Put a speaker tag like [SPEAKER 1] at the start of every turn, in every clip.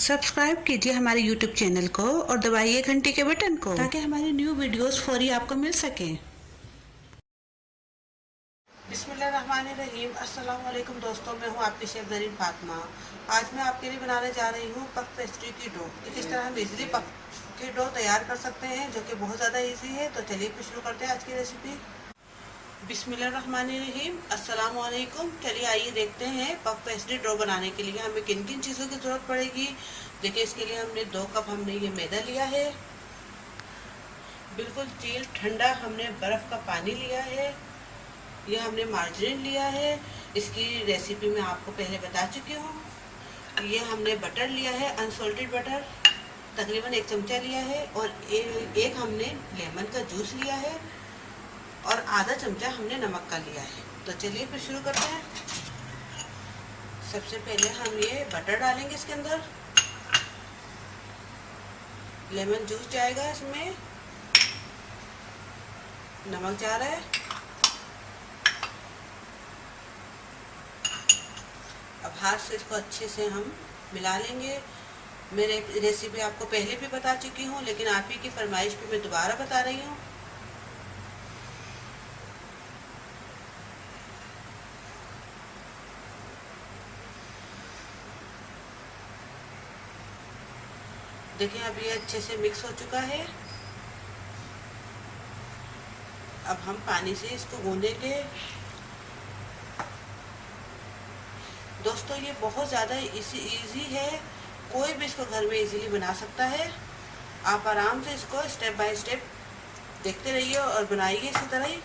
[SPEAKER 1] Subscribe कीजिए हमारे YouTube channel को और दबाइए घंटी के बटन को ताकि हमारी न्यू वीडियोस फौरी आपको मिल सकें। बिस्मिल्लाहिर्रहमानिर्रहीम। अस्सलाम वालेकुम दोस्तों, मैं हूं आपकी शेफ ज़रीन फातिमा। आज मैं आपके लिए बनाने जा रही हूं पफ पेस्ट्री की डो कि किस तरह हम इजीली पफ की डो तैयार कर सकते हैं, जो कि बहुत ज़्यादा इजी है। तो चलिए फिर शुरू करते हैं आज की रेसिपी। बिस्मिल्लाहिर्रहमानिर्रहीम। अस्सलाम वालेकुम। चलिए आइए देखते हैं पफ पेस्ट्री डो बनाने के लिए हमें किन किन चीज़ों की ज़रूरत पड़ेगी। देखिए, इसके लिए हमने 2 कप हमने ये मैदा लिया है। बिल्कुल चिल ठंडा हमने बर्फ़ का पानी लिया है। यह हमने मार्जरीन लिया है, इसकी रेसिपी मैं आपको पहले बता चुकी हूँ। ये हमने बटर लिया है, अनसॉल्टेड बटर तकरीबन 1 चमचा लिया है। और एक हमने लेमन का जूस लिया है और आधा चमचा हमने नमक का लिया है। तो चलिए फिर शुरू करते हैं। सबसे पहले हम ये बटर डालेंगे इसके अंदर, लेमन जूस जाएगा, इसमें नमक जा रहा है। अब हाथ से इसको अच्छे से हम मिला लेंगे। मेरे रेसिपी आपको पहले भी बता चुकी हूँ, लेकिन आप ही की फरमाइश पे मैं दोबारा बता रही हूँ। देखिए, अब ये अच्छे से मिक्स हो चुका है। अब हम पानी से इसको गूंदेंगे। दोस्तों, ये बहुत ज़्यादा इजी है, कोई भी इसको घर में इजीली बना सकता है। आप आराम से इसको स्टेप बाय स्टेप देखते रहिए और बनाइए इसी तरह ही।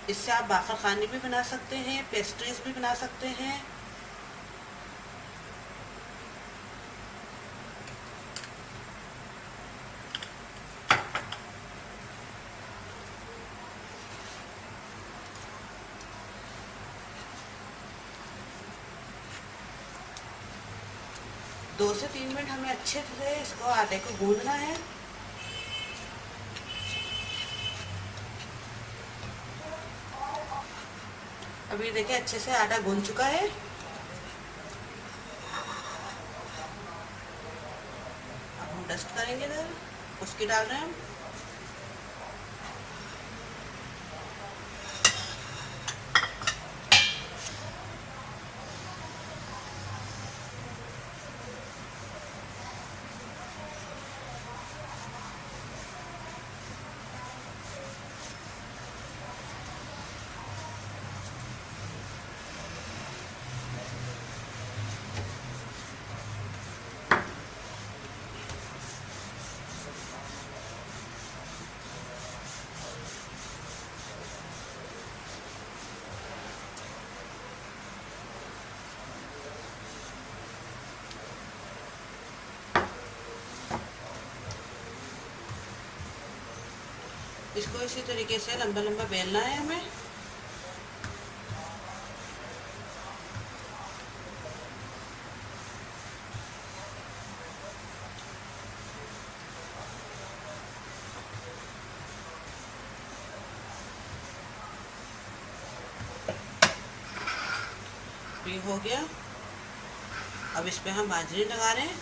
[SPEAKER 1] इससे आप बाखर खाने भी बना सकते हैं, पेस्ट्रीज भी बना सकते हैं। दो से 3 मिनट हमें अच्छे से इसको आटे को गूंदना है। अभी देखिए, अच्छे से आटा गूंद चुका है। अब हम डस्ट करेंगे इधर, उसकी डाल रहे हैं हम। इसको इसी तरीके से लंबा लंबा बेलना है हमें। ये हो गया। अब इस पे हम बाजरी लगा रहे हैं।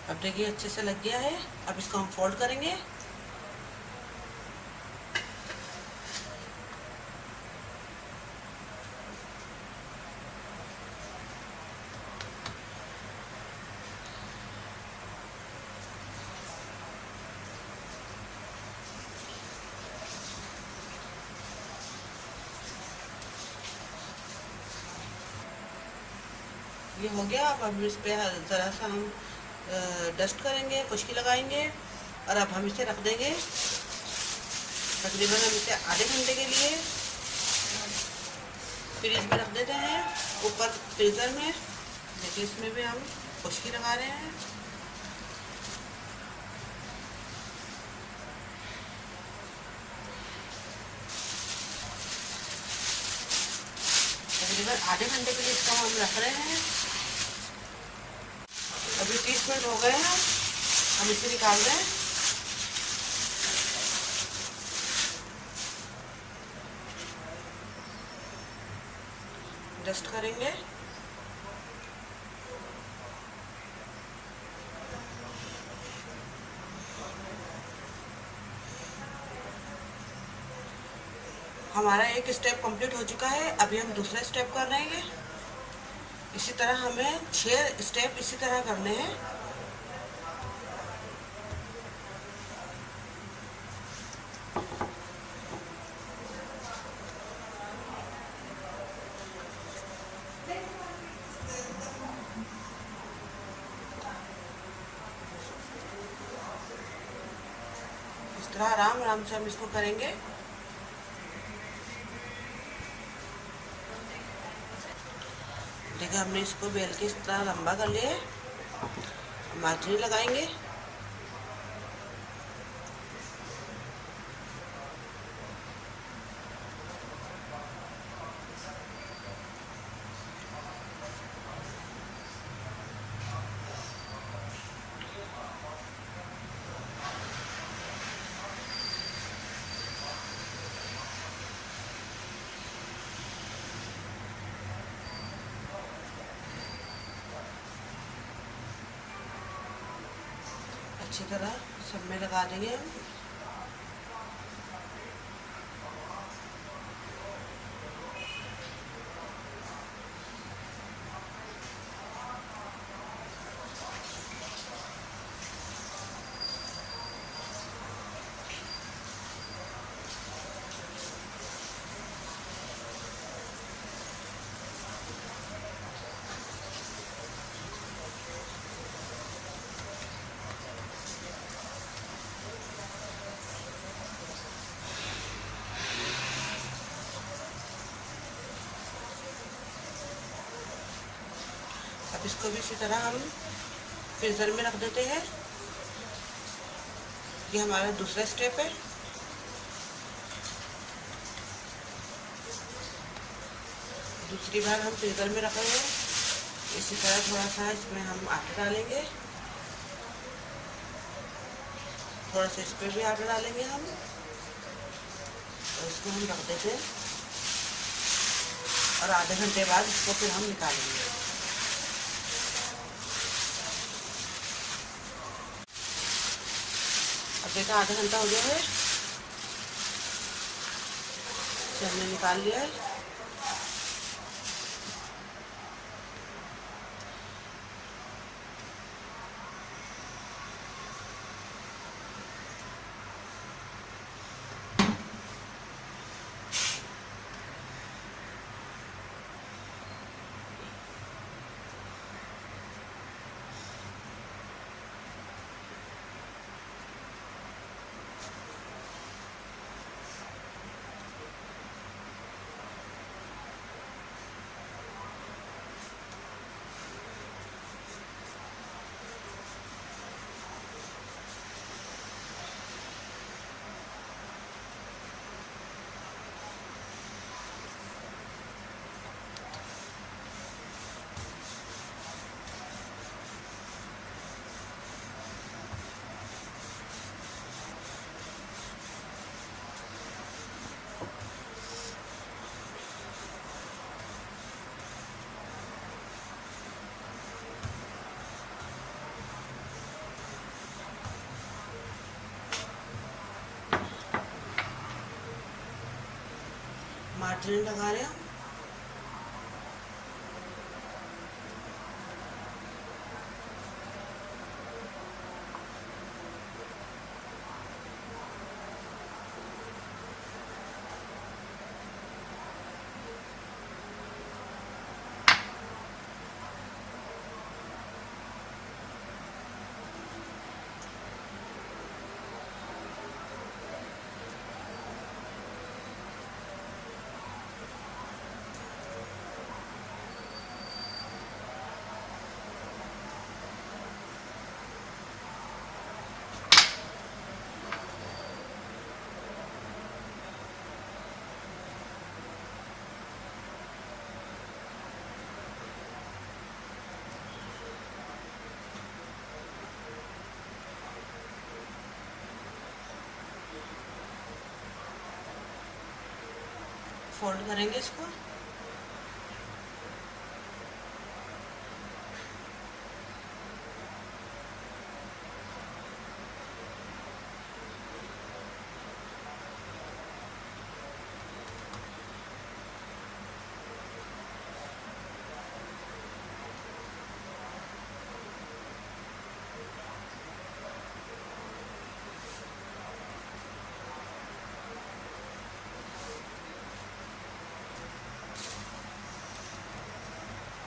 [SPEAKER 1] अब देखिए, अच्छे से लग गया है। अब इसको हम फोल्ड करेंगे। ये हो गया। अब हम इस पे ज़रा सा हम डस्ट करेंगे, खुश्की लगाएंगे और अब हम इसे रख देंगे तकरीबन हम इसे आधे घंटे के लिए फ्रीज में रख देते हैं, ऊपर फ्रीज़र में। देखिए इसमें भी हम खुश्की लगा रहे हैं। तकरीबन आधे घंटे के लिए इसको हम रख रहे हैं। अभी 30 मिनट हो गए हैं, हम इसे निकाल रहे हैं। डस्ट करेंगे। हमारा एक स्टेप कंप्लीट हो चुका है, अभी हम दूसरा स्टेप कर रहे हैं। इसी तरह हमें 6 स्टेप इसी तरह करने हैं। इस तरह आराम आराम से हम इसको करेंगे। देखिए हमने इसको बेल के इस तरह लंबा कर लिया है। मार्जिन लगाएंगे। अच्छी तरह सब में लगा देंगे हम। अब इसको भी इसी तरह हम फ्रीज़र में रख देते हैं। ये हमारा दूसरा स्टेप है। दूसरी बार हम फ्रीज़र में रख रहे हैं। इसी तरह थोड़ा सा इसमें हम आटा डालेंगे, थोड़ा सा इस पर भी आटा डालेंगे हम, और इसको हम रख देते हैं और आधे घंटे बाद इसको फिर हम निकालेंगे। अब देखा आधा घंटा हो गया है, इसे हमने निकाल लिया है। मार्जिन लगा रहे हैं। फोल्ड करेंगे इसको।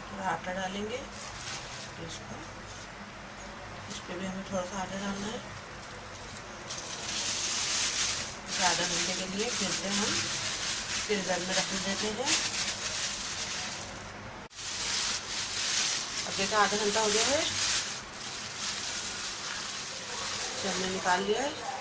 [SPEAKER 1] थोड़ा आटा डालेंगे तो इस पर भी हमें थोड़ा सा आटा डालना है। आधा घंटे के लिए फिर से हम फ्रीजर में रख देते हैं। अब देखा आधा घंटा हो गया है, तो हमने निकाल लिया है।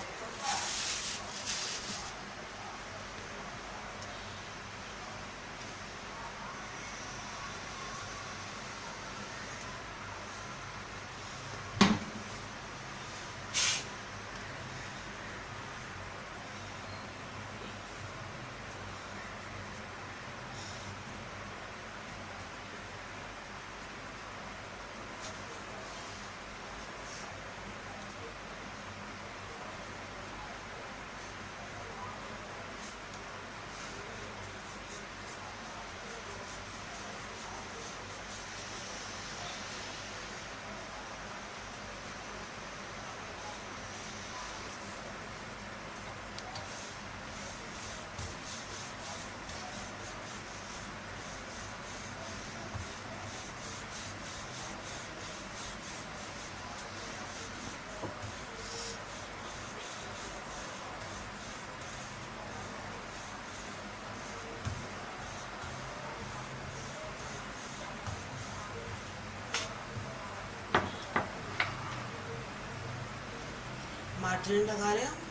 [SPEAKER 1] मार्जरीन लगा रहे हैं।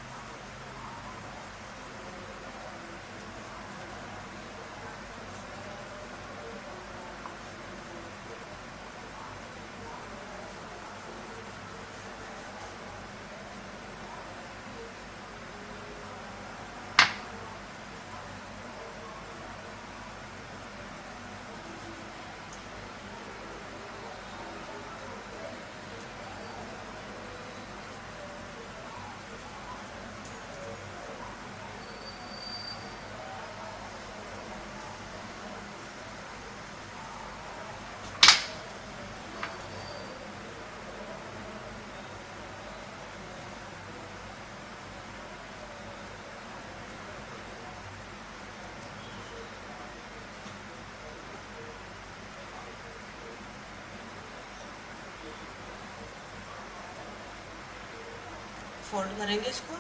[SPEAKER 1] फोल्ड करेंगे इसको।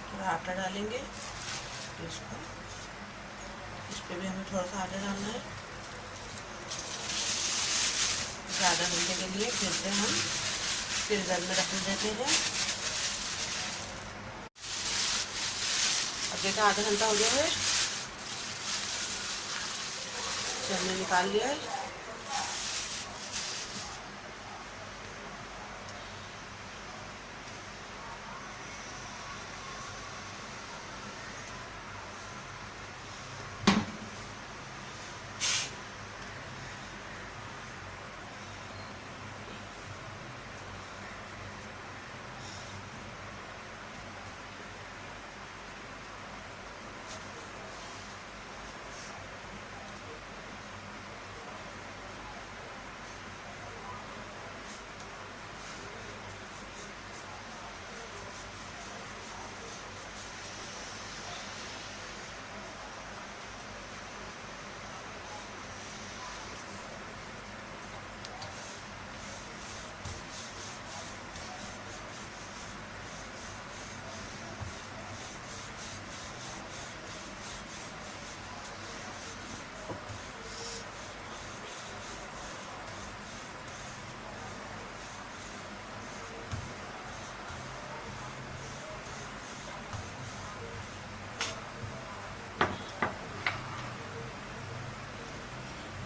[SPEAKER 1] थोड़ा आटा डालेंगे तो इस पर भी हमें थोड़ा सा आटा डालना है। आधा घंटे के लिए फिर से हम फ्रीजर में रख देते हैं। अब देखा आधा घंटा हो गया है, तो हमने निकाल लिया है।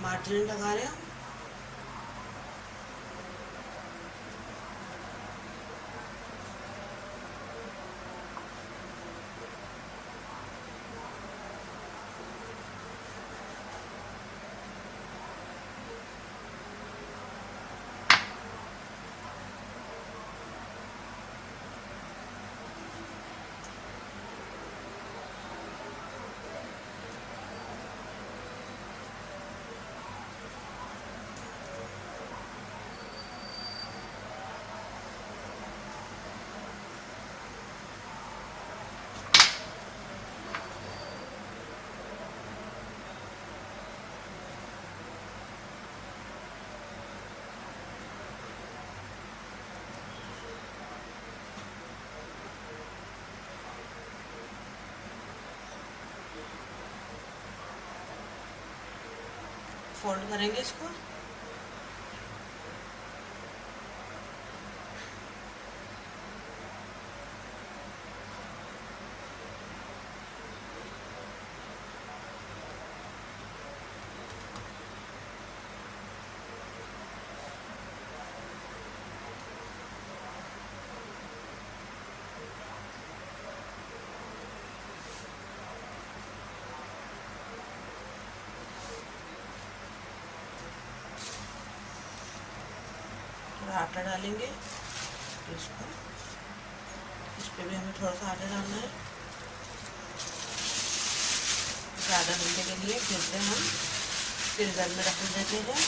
[SPEAKER 1] मार्जिन लगा रहे हैं। फोल्ड करेंगे इसको। आटा डालेंगे इसको, इस पे भी हमें थोड़ा सा आटा डालना है। आधा घंटे के लिए फिर से हम फ्रीजर में रख देते हैं।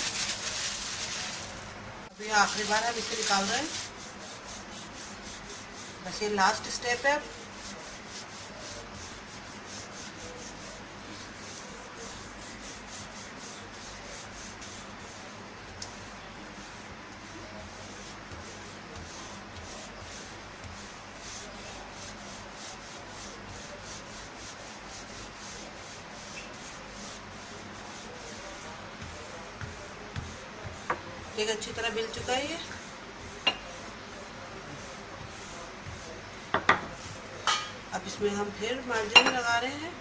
[SPEAKER 1] अभी आखिरी बार हम इसे निकाल रहे हैं, बस ये लास्ट स्टेप है। एक अच्छी तरह मिल चुका है ये। अब इसमें हम फिर मार्जिन लगा रहे हैं।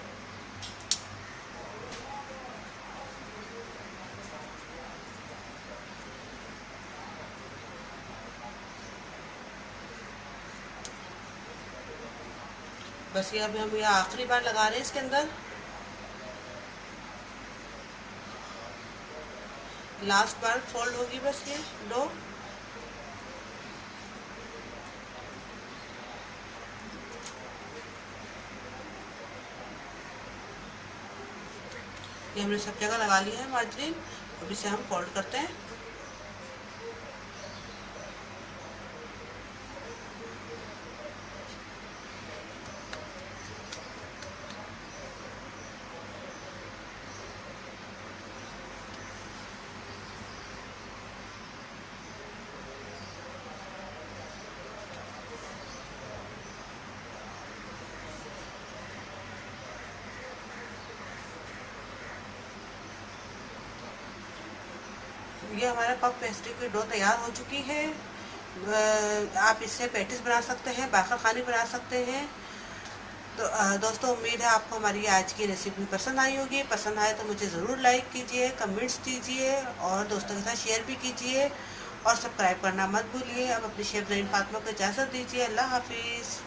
[SPEAKER 1] बस ये अभी हम ये आखिरी बार लगा रहे हैं इसके अंदर। लास्ट बार फोल्ड होगी बस ये डो। ये हमने सब जगह लगा लिया है मार्जिन। अब इसे हम फोल्ड करते हैं। ये हमारा पफ पेस्ट्री की डो तैयार हो चुकी है। आप इससे पैटिस बना सकते हैं, बाखर खानी बना सकते हैं। तो दोस्तों, उम्मीद है आपको हमारी आज की रेसिपी पसंद आई होगी। पसंद आए तो मुझे ज़रूर लाइक कीजिए, कमेंट्स दीजिए और दोस्तों के साथ शेयर भी कीजिए और सब्सक्राइब करना मत भूलिए। अब अपनी शेफ ज़रीन फातिमा को इजाज़त दीजिए। अल्लाह हाफिज़।